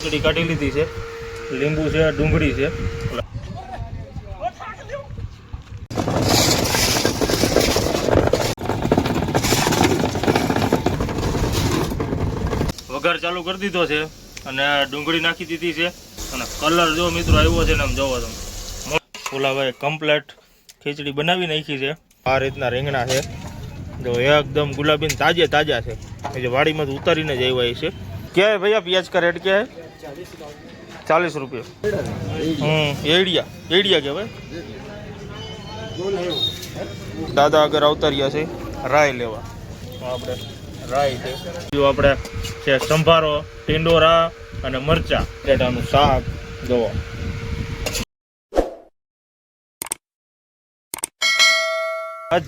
ખીચડી કાઢી લીધી છે, લીંબુ છે, ડુંગળી છે. વઘાર ચાલુ કરી દીધો છે અને ડુંગળી નાખી દીધી છે અને કલર જો મિત્રો આવ્યો છે ને આમ જોવો તમે. ફુલાભાઈ કમ્પ્લેટ ખીચડી બનાવી નાખી છે. આ રીતના રીંગણા છે જો એકદમ ગુલાબી તાજે તાજા છે, જે વાડીમાં ઉતારીને જ આવ્યા છે. क्या है भैया प्याज का रेट क्या है? 40 रुपये. एड़िया एड़िया क्या भाई? दादा આગળ આવતા રહ્યા છે રાય લેવા. આપણે રાય છે, જો આપણે છે સંભારો, ટીંડોરા અને મરચા, ટેટાનું શાક જોવો.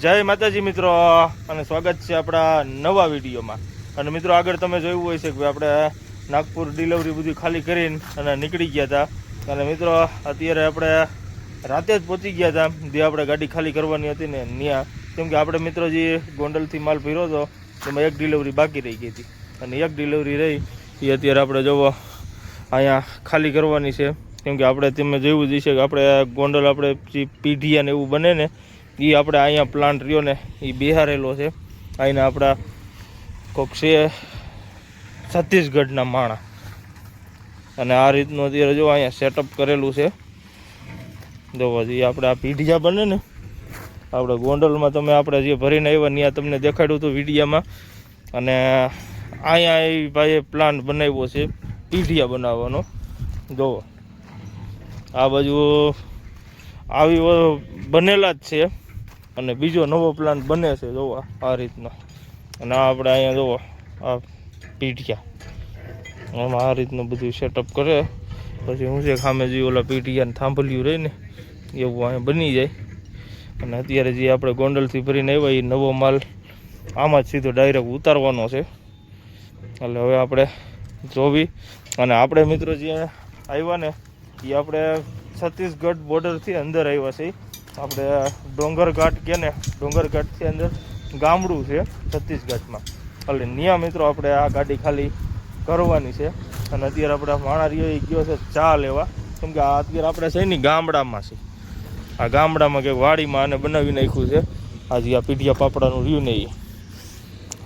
જય માતાજી મિત્રો, અને સ્વાગત છે આપણા નવા વિડીયોમાં. અને મિત્રો આગળ તમે જોયું હોય છે કે આપણે નાગપુર ડિલિવરી બધી ખાલી કરીને અને નીકળી ગયા હતા. અને મિત્રો અત્યારે આપણે રાતે જ પહોંચી ગયા હતા, જે આપણે ગાડી ખાલી કરવાની હતી ને ત્યાં. કેમ કે આપણે મિત્રો જે ગોંડલથી માલ ભર્યો હતો એમાં એક ડિલિવરી બાકી રહી ગઈ હતી, અને એક ડિલિવરી રહી એ અત્યારે આપણે જોવો અહીંયા ખાલી કરવાની છે. કેમ કે આપણે તમે જોયું જ છે કે આપણે ગોંડલ આપણે જે પીઢિયા ને એવું બને ને એ આપણે અહીંયા પ્લાન્ટ રહ્યો ને એ બિહારેલો છે. અહીંના આપણા કોક છે છત્તીસગઢના માણા, અને આ રીતનું અત્યારે જો અહીંયા સેટઅપ કરેલું છે. જોવો જે આપણે આ પીઢિયા બને ને આપણે ગોંડલમાં તમે આપણે જે ભરીને આવ્યા ત્યાં તમને દેખાડ્યું હતું વિડીયામાં. અને અહીંયા એ ભાઈએ પ્લાન્ટ બનાવ્યો છે પીઢિયા બનાવવાનો. જોવો આ બાજુ આવી બનેલા જ છે, અને બીજો નવો પ્લાન્ટ બને છે જોવો આ રીતના. અને આપણે અહીંયા જોવો આ પીઢિયા, આમાં આ રીતનું બધું સેટઅપ કરે પછી શું છે ખામે જે ઓલા પીઢિયાને થાંભલ્યું રહે ને એવું અહીંયા બની જાય. અને અત્યારે જે આપણે ગોંડલથી ભરીને આવ્યા એ નવો માલ આમાં જ સીધો ડાયરેક્ટ ઉતારવાનો છે. એટલે હવે આપણે જોવી. અને આપણે મિત્રો જે આવ્યા ને એ આપણે છત્તીસગઢ બોર્ડરથી અંદર આવ્યા છે. આપણે ડોંગરઘાટ કે ને ડોંગરઘાટથી અંદર ગામડું છે છત્તીસગઢમાં. એટલે ત્યાં મિત્રો આપણે આ ગાડી ખાલી કરવાની છે. અને અત્યારે આપણે માણારીઓ ગયો છે ચા લેવા. કેમ કે આ અત્યારે આપણે છે ને ગામડામાં છે, આ ગામડામાં કે વાડીમાં આને બનાવી નાખ્યું છે આજે આ પીઢિયા પાપડાનું રહ્યું ને એ.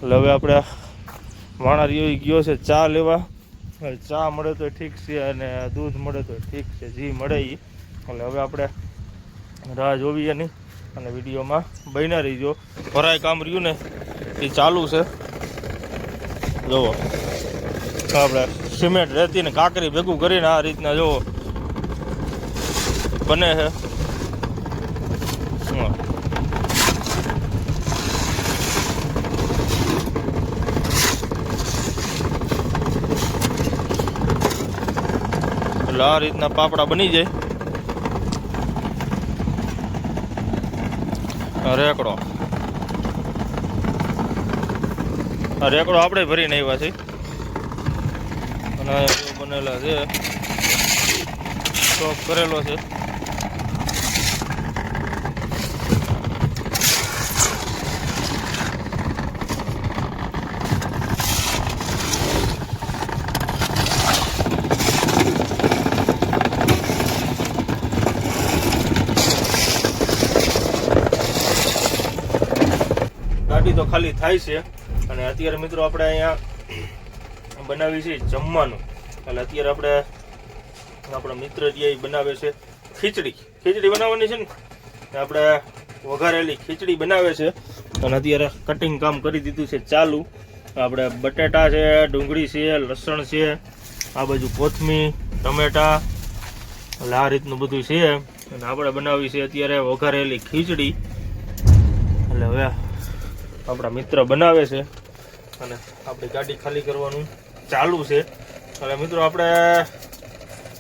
એટલે હવે આપણે માણારીઓ ગયો છે ચા લેવા. ચા મળે તો ઠીક છે અને દૂધ મળે તો ઠીક છે, જે મળે એ. એટલે હવે આપણે રાહ જોવીએ નહીં અને વિડીયોમાં બન્યા રહીજો. ભરાય કામ રહ્યું ને એ ચાલુ છે. જુઓ આપણે સિમેન્ટ રેતી ને કાંકરી ભેગું કરીને આ રીતના જુઓ બને છે. એટલે આ રીતના પાપડા બની જાય. રેકડો રેકડો આપણે ભરીને આવ્યા છે, અને બનેલા છે સ્ટોક કરેલો છે. ગાડી તો ખાલી થાય છે. અને અત્યારે મિત્રો આપણે અહીંયા બનાવી છે જમવાનું. એટલે અત્યારે આપણે આપણા મિત્ર જે બનાવે છે ખીચડી બનાવવાની છે ને, આપણે વઘારેલી ખીચડી બનાવે છે. અને અત્યારે કટિંગ કામ કરી દીધું છે ચાલુ. આપણે બટેટા છે, ડુંગળી છે, લસણ છે, આ બાજુ કોથમીર, ટમેટા, એટલે આ રીતનું બધું છે. અને આપણે બનાવી છે અત્યારે વઘારેલી ખીચડી. એટલે હવે આપણા મિત્ર બનાવે છે અને આપણી ગાડી ખાલી કરવાનું ચાલુ છે. એટલે મિત્રો આપણે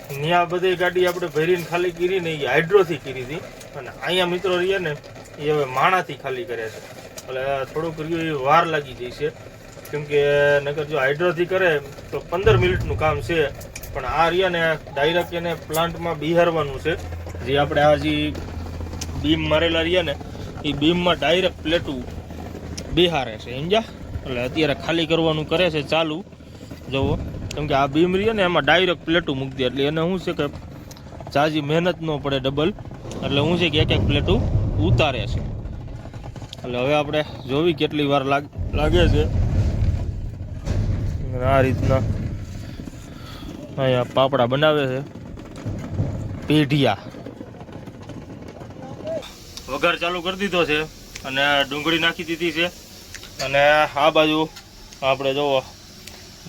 ત્યાં બધી ગાડી આપણે ભરીને ખાલી કરી ને એ હાઇડ્રોથી કરી હતી, અને અહીંયા મિત્રો રહીએ ને એ હવે માણાથી ખાલી કરે છે. એટલે થોડુંક રહ્યું વાર લાગી જાય છે. કેમ કે નકર જો હાઇડ્રોથી કરે તો 15 મિનિટનું કામ છે, પણ આ રહ્યા ને ડાયરેક્ટ એને પ્લાન્ટમાં બિહારવાનું છે. જે આપણે આ જે બીમ મારેલા રહ્યા ને એ બીમમાં ડાયરેક્ટ પ્લેટું બિહારે છે સમજ્યા. એટલે અત્યારે ખાલી કરવાનું કરે છે ચાલુ. જુઓ કેમ કે આ બીમ રહી ને એમાં ડાયરેક્ટ પ્લેટું મૂકી દે એટલે એને શું છે કે જાજી મહેનત ન પડે ડબલ, એટલે શું છે કે એક પ્લેટું ઉતારે છે. એટલે હવે આપણે જોવી કેટલી વાર લાગે છે. આ રીતના અહીંયા પાપડા બનાવે છે પેઢિયા. વઘાર ચાલુ કરી દીધો છે અને ડુંગળી નાખી દીધી છે. અને આ બાજુ આપણે જોવો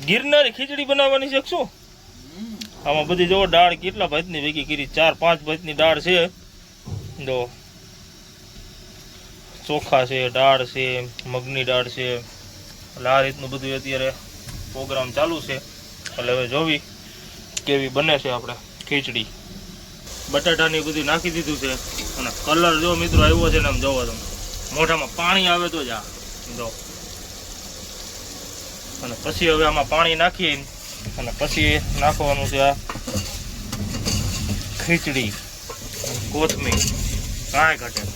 ગિરનારી ખીચડી બનાવવાની છે શું? આમાં બધી જોવો દાળ કેટલા ભાતની ભેગી કરી, 4-5 ભાતની દાળ છે. જો ચોખા છે, દાળ છે, મગની દાળ છે. એટલે આ રીતનું બધું અત્યારે પ્રોગ્રામ ચાલુ છે. એટલે હવે જોવી કેવી બને છે આપણે ખીચડી. બટાટાની બધું નાખી દીધું છે અને કલર જો મિત્રો આવ્યો છે ને આમ જોવો તમે, મોઢામાં પાણી આવે તો જ આ જો. અને પછી હવે આમાં પાણી નાખી અને પછી નાખવાનું છે આ ખીચડી, કોથમીર, કાંઈ ઘટે નહીં.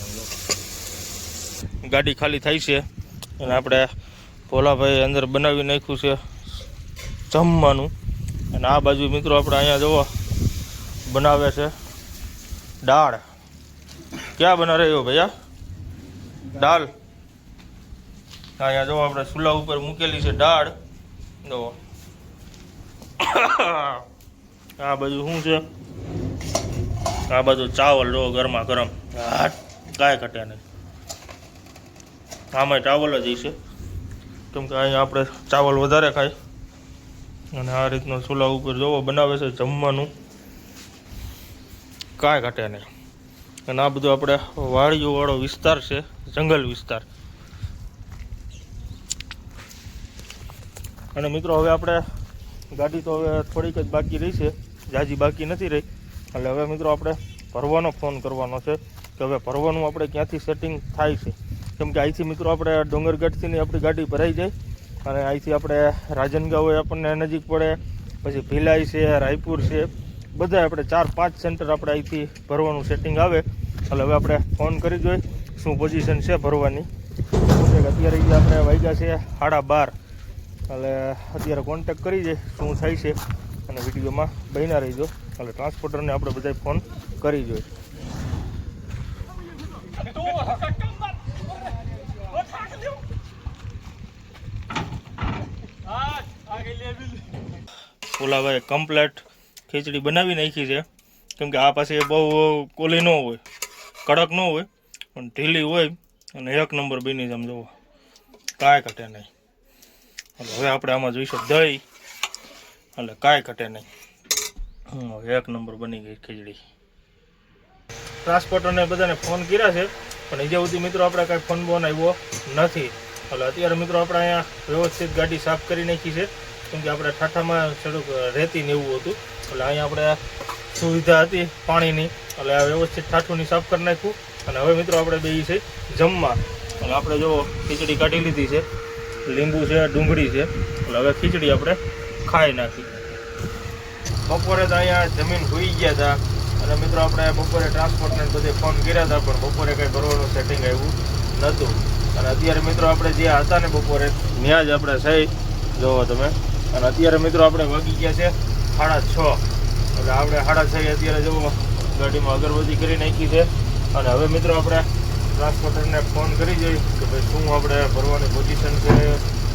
ગાડી ખાલી થઈ છે અને આપણે ભોલાભાઈ અંદર બનાવી નાખ્યું છે જમવાનું. અને આ બાજુ મિત્રો આપણે અહીંયા જોવો બનાવે છે દાળ. ક્યાં બના રહ્યો ભૈયા દાળ? અહીંયા જો આપણે ચૂલા ઉપર મૂકેલી છે દાળ. જો આ બાજુ શું છે? આ બાજુ ચાવલ જો ગરમા ગરમ, કાંઈ ઘટે નહીં. આમાં ચાવલ જ છે કેમ કે અહીંયા આપણે ચાવલ વધારે ખાય. અને આ રીતનો ચૂલા ઉપર જોવો બનાવે છે જમવાનું, કાંઈ ઘટે નહીં. અને આ બધું આપણે વાડીઓવાળો વિસ્તાર છે, જંગલ વિસ્તાર. અને મિત્રો હવે આપણે ગાડી તો હવે થોડીક જ બાકી રહી છે, જાજી બાકી નથી રહી. એટલે હવે મિત્રો આપણે ભરવાનો ફોન કરવાનો છે કે હવે ભરવાનું આપણે ક્યાંથી સેટિંગ થાય છે. કેમ કે અહીંથી મિત્રો આપણે ડુંગરગઢથી આપણી ગાડી ભરાઈ જાય અને અહીંથી આપણે રાજનગાંવ આપણને નજીક પડે, પછી ભિલાઈ છે, રાયપુર છે, બધા આપણે 4-5 સેન્ટર આપણે અહીંથી ભરવાનું સેટિંગ આવે. એટલે હવે આપણે ફોન કરી જોઈએ શું પોઝિશન છે ભરવાની. અત્યારે આપણે વાગ્યા છે 12:30. એટલે અત્યારે કોન્ટેક્ટ કરી જાય શું થાય છે અને વિડીયોમાં બન્યા રહીજો. એટલે ટ્રાન્સપોર્ટરને આપણે બધા ફોન કરી જોઈએ. ફુલાભાઈ કમ્પ્લેટ ખીચડી બનાવી નાખી છે. કેમ કે આ પાસે બહુ કોલી ન હોય, કડક ન હોય, પણ ઢીલી હોય અને 1 નંબર બની સમજો, કાંઈ ઘટે નહીં. હવે આપણે આમાં જોઈશું દહીં, એટલે કાંઈ ઘટે નહીં. 1 નંબર બની ગઈ ખીચડી. ટ્રાન્સપોર્ટરને બધાને ફોન કર્યા છે પણ હજી સુધી મિત્રો આપણે કાંઈ ફોન બોન આવ્યો નથી. એટલે અત્યારે મિત્રો આપણે અહીંયા વ્યવસ્થિત ગાડી સાફ કરી નાખી છે. કેમ કે આપણે ઠાઠામાં થોડુંક રેતી ને એવું હતું, એટલે અહીંયા આપણે સુવિધા હતી પાણીની, એટલે આ વ્યવસ્થિત ઠાઠુંની સાફ કરી નાખ્યું. અને હવે મિત્રો આપણે બેસી છે જમવા. એટલે આપણે જો ખીચડી કાઢી લીધી છે, લીંબુ છે, ડુંગળી છે. એટલે હવે ખીચડી આપણે ખાઈ નાખી. બપોરે તો અહીંયા જમીન હોઈ ગયા હતા અને મિત્રો આપણે બપોરે ટ્રાન્સપોર્ટને બધે ફોન કર્યા હતા પણ બપોરે કંઈ ભરવાનું સેટિંગ આવ્યું નહોતું. અને અત્યારે મિત્રો આપણે જે હતા ને બપોરે ત્યાં જ આપણે સહી જોવો તમે. અને અત્યારે મિત્રો આપણે વાગી ગયા છે 6:30. એટલે આપણે 6:30 અત્યારે જુઓ ગાડીમાં અગરબત્તી કરી નાખી છે. અને હવે મિત્રો આપણે ટ્રાન્સપોર્ટરને ફોન કરી જોઈએ કે ભાઈ શું આપણે ભરવાની પોઝિશન છે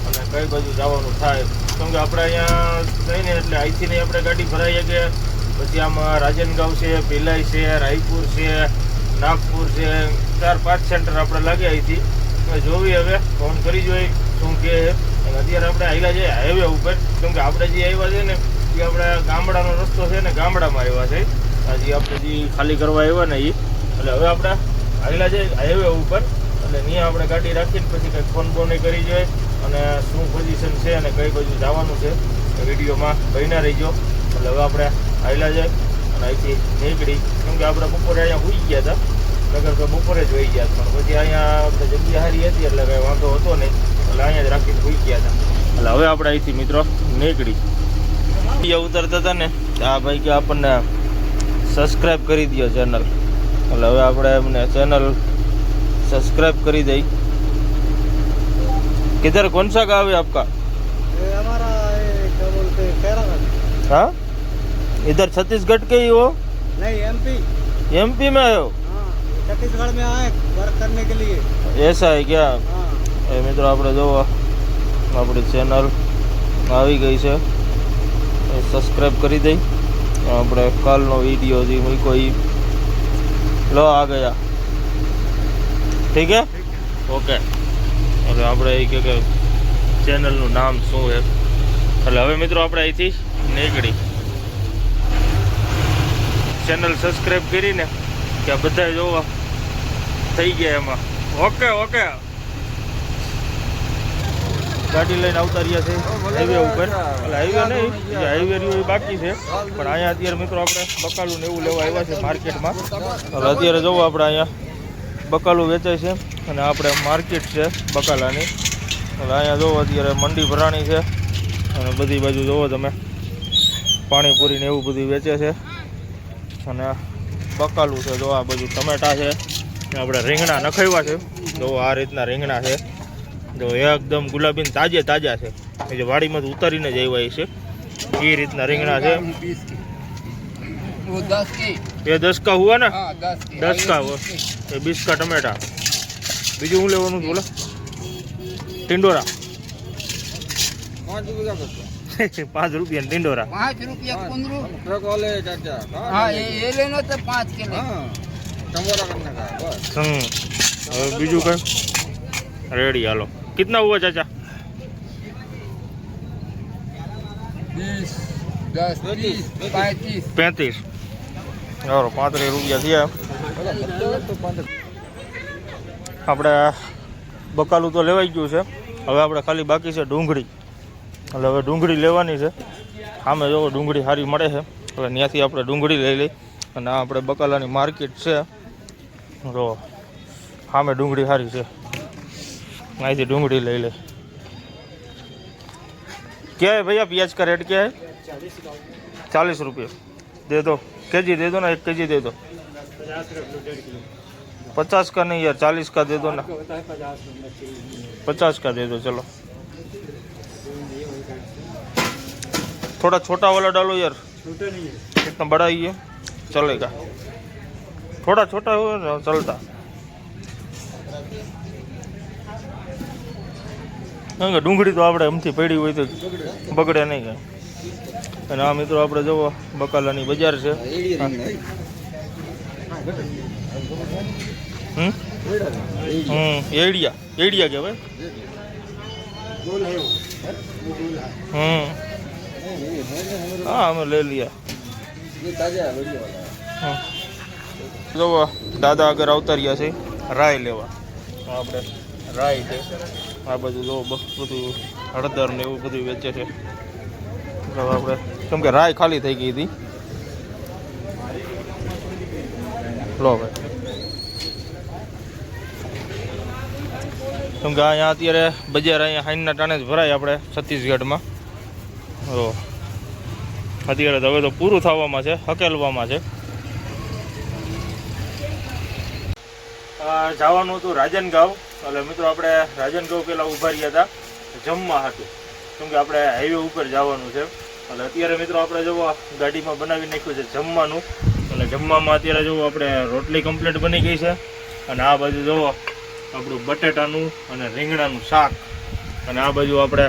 અને કઈ બાજુ જવાનું થાય. કેમ કે આપણે અહીંયા જઈને એટલે અહીંથી નહીં આપણે ગાડી ભરાઈએ કે પછી આમાં રાજનગાંવ છે, ભિલાઈ છે, રાયપુર છે, નાગપુર છે, 4-5 સેન્ટર આપણે લાગે અહીંથી. જોવી હવે ફોન કરી જોઈએ શું કે. અને અત્યારે આપણે આવેલા છે હાઈવે ઉપર. કેમ કે આપણે જે આવ્યા છે ને એ આપણે ગામડાનો રસ્તો છે ને ગામડામાં આવ્યા છે. હજી આપણે જે ખાલી કરવા આવ્યા ને એ. એટલે હવે આપણે આવેલા છે હાઈવે ઉપર. એટલે ત્યાં આપણે ગાડી રાખીને પછી કંઈક ફોન બોન કરી જોઈએ અને શું પોઝિશન છે અને કઈ બાજુ જવાનું છે વિડીયોમાં બન્યા રહીજો. એટલે હવે આપણે આવેલા છે અને અહીંથી નીકળી. કેમ કે આપણે બપોરે અહીંયા હોઈ ગયા હતા, નગર તો બપોરે જ હોઈ ગયા પણ પછી અહીંયા આપણે જગ્યા સારી હતી એટલે કંઈ વાંધો હતો નહીં. એટલે અહીંયા જ રાખીને હોઈ ગયા હતા. એટલે હવે આપણે અહીંથી મિત્રો નીકળી ઉતરતા હતા ને આ ભાઈ કે આપણને સબસ્ક્રાઈબ કરી દો ચેનલ. એટલે હવે આપણે એમને ચેનલ सब्सक्राइब करी दई। किधर कौन सा गाँव है आपका? हमारा क्या बोलते हैं हाँ, इधर छत्तीसगढ़ के ही हो? नहीं, एमपी। एमपी में हो? हाँ, छत्तीसगढ़ में आए वर्क करने के लिए। ऐसा है क्या? हाँ। એ મિત્રો આપણે જોવો આપણી ચેનલ આવી ગઈ છે, એ સબસ્ક્રાઈબ કરી દઈ. આપણે કાલનો વિડીયો જે મૂક્યો એ લો આ ગયા. ઠીક હે, ઓકે. એટલે આપણે એ કે ચેનલનું નામ શું છે. એટલે હવે મિત્રો આપણે અહીંથી નીકળી ચેનલ સબસ્ક્રાઈબ કરીને કે બધા જોવા થઈ ગયા એમાં. Okay okay. ગાડી લઈને આવતા રહ્યા છે હાઈવે ઉપર. એટલે હાઈવે નહીં, હાઈવે રહ્યું એ બાકી છે, પણ અહીંયા અત્યારે મિત્રો આપણે બકાલું ને એવું લેવા આવ્યા છે માર્કેટમાં. એટલે અત્યારે જોવો આપણે અહીંયા બકાલું વેચાય છે અને આપણે માર્કેટ છે બકાલાની. એટલે અહીંયા જોવો અત્યારે મંડી ભરાણી છે અને બધી બાજુ જોવો તમે પાણીપુરી ને એવું બધું વેચે છે. અને બકાલું છે, જો આ બાજુ ટમેટા છે, આપણે રીંગણા નખાવ્યા છે. જો આ રીતના રીંગણા છે, જો એકદમ ગુલાબી તાજે તાજા છે, જે વાડીમાંથી ઉતારીને જ આવ્યા છે એ રીતના રીંગણા છે. ये 10 का हुआ ना? 10 का हुआ. ये 20 का टमाटा. બીજું શું લેવાનું બોલો? ટિંડોરા 5 રૂપિયા ટિંડોરા 5 રૂપિયા કુંદरू ट्रक वाले चाचा। हाँ ये लेना तो 5 के ले। हाँ, टमोरा करने का है, बस। હવે બીજું કઈ રેડી. હાલો કિતના હુआ ચાચા? 20 10 20 35 35. ચાલો 35 રૂપિયા થયા. આપણે બકાલું તો લેવાઈ ગયું છે, હવે આપણે ખાલી બાકી છે ડુંગળી. એટલે હવે ડુંગળી લેવાની છે. સામે જો ડુંગળી સારી મળે છે, હવે ત્યાંથી આપણે ડુંગળી લઈ લઈ. અને આ આપણે બકાલાની માર્કેટ છે, જો સામે ડુંગળી સારી છે, અહીંથી ડુંગળી લઈ લે. क्या है भैया प्याज का रेट क्या है? 40 रुपये. दे दो, केजी दे दो ना, 1 केजी दे दो. 50 का नहीं यार, 40 का दे दो ना. 50 का दे दो चलो. थोड़ा छोटा वाला डालो यार, इतना बड़ा ही है चलेगा. थोड़ा छोटा हो ना चलता. ડુંગળી તો આપણે એમથી પડી હોય તો બગડે નહીં કાંઈ. અને આ મિત્રો આપણે જુઓ બકાલાની બજાર છે. એડિયા એડિયા કહેવાય. હા અમે લઈ લઈએ. જુઓ દાદા આગળ આવતા રહ્યા છે રાય લેવા. આપણે રાય છે આ બાજુ જો બધું હળદર ને એવું બધું વેચે છે. આપણે કેમ કે રાય ખાલી થઈ ગઈ હતી. લો ભાઈ, કેમ કે અહીંયા અત્યારે બજાર અહીંયા હાઈનના ટાણે જ ભરાય આપણે છત્તીસગઢમાં. ઓ અત્યારે તો હવે તો પૂરું થવામાં છે, હકેલવામાં છે. જવાનું હતું રાજનગાંવ. એટલે મિત્રો આપણે રાજનગાંવ પહેલાં ઊભા રહ્યા હતા જમવા હતું, કેમ કે આપણે હાઈવે ઉપર જવાનું છે. એટલે અત્યારે મિત્રો આપણે જુઓ ગાડીમાં બનાવી નાખ્યું છે જમવાનું. અને જમવામાં અત્યારે જુઓ આપણે રોટલી કમ્પ્લીટ બની ગઈ છે. અને આ બાજુ જુઓ આપણું બટેટાનું અને રીંગણાનું શાક. અને આ બાજુ આપણે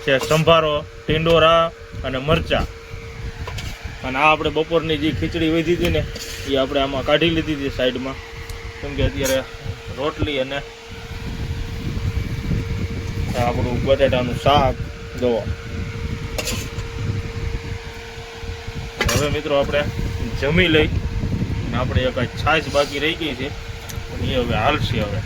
છે સંભારો, ટીંડોરા અને મરચાં. અને આ આપણે બપોરની જે ખીચડી વધી હતી ને એ આપણે આમાં કાઢી લીધી હતી સાઈડમાં, કેમ કે અત્યારે રોટલી અને આપણું બટેટાનું શાક જોવો. હવે મિત્રો આપણે જમી લઈ. આપણે એક છાશ બાકી રહી ગઈ છે, એ હવે હાલશે. હવે